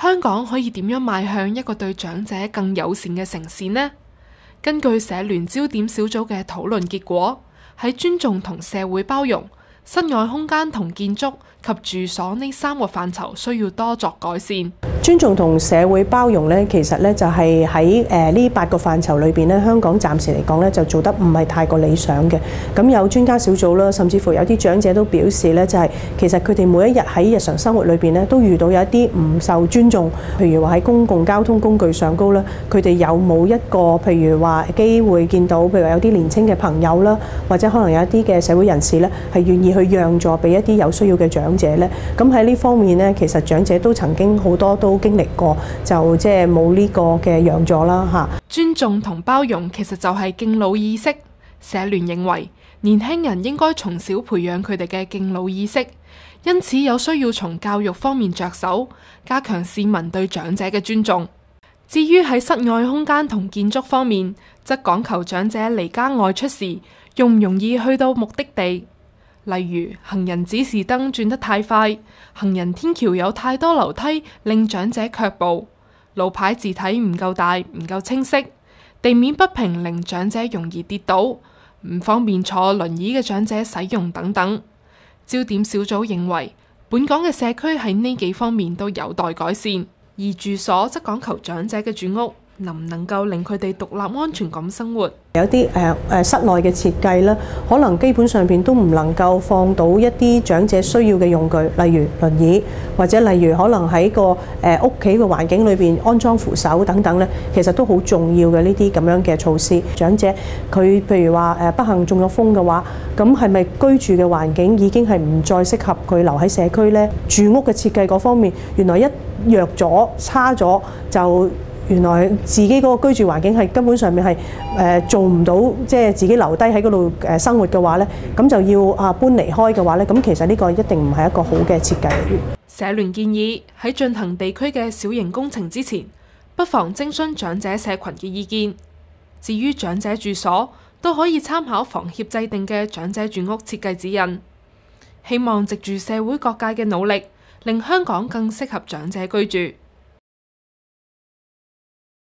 香港可以點樣邁向一個對長者更友善嘅城市呢？根據社聯焦點小組嘅討論結果，喺尊重同社會包容、室外空間同建築及住所呢3個範疇需要多作改善。尊重同社會包容咧，其實咧就係喺呢8個範疇裏邊咧，香港暫時嚟講咧就做得唔係太過理想嘅。咁有專家小組啦，甚至乎有啲長者都表示咧，就係其實佢哋每一日喺日常生活裏邊咧，都遇到有一啲唔受尊重，譬如話喺公共交通工具上高啦，佢哋有冇一個譬如話機會見到，譬如話有啲年輕嘅朋友啦，或者可能有一啲嘅社會人士咧，係願意去讓座俾一啲有需要嘅長者咧。咁喺呢方面咧，其實長者都曾經好多都經歷過，就即係冇呢個嘅讓座啦嚇。尊重同包容其實就係敬老意識。社聯認為年輕人應該從小培養佢哋嘅敬老意識，因此有需要從教育方面着手，加強市民對長者嘅尊重。至於喺室外空間同建築方面，則講求長者離家外出時容唔容易去到目的地。例如行人指示燈轉得太快，行人天橋有太多樓梯令長者卻步，路牌字體唔夠大唔夠清晰，地面不平令長者容易跌倒，唔方便坐輪椅嘅長者使用等等。焦點小組認為本港嘅社區喺呢幾方面都有待改善，而住所則講求長者嘅住屋能唔能夠令佢哋獨立安全咁生活。有啲室內嘅設計啦，可能基本上邊都唔能夠放到一啲長者需要嘅用具，例如輪椅，或者例如可能喺個屋企嘅環境裏邊安裝扶手等等咧，其實都好重要嘅呢啲咁樣嘅措施。長者佢譬如話不幸中咗風嘅話，咁係咪居住嘅環境已經係唔再適合佢留喺社區呢？住屋嘅設計嗰方面，原來一弱咗差咗就。原來自己嗰個居住環境係根本上面係做唔到，即係自己留低喺嗰度生活嘅話咧，咁就要搬離開嘅話咧，咁其實呢個一定唔係一個好嘅設計。社聯建議喺進行地區嘅小型工程之前，不妨徵詢長者社群嘅意見。至於長者住所，都可以參考房協制定嘅長者住屋設計指引。希望藉住社會各界嘅努力，令香港更適合長者居住。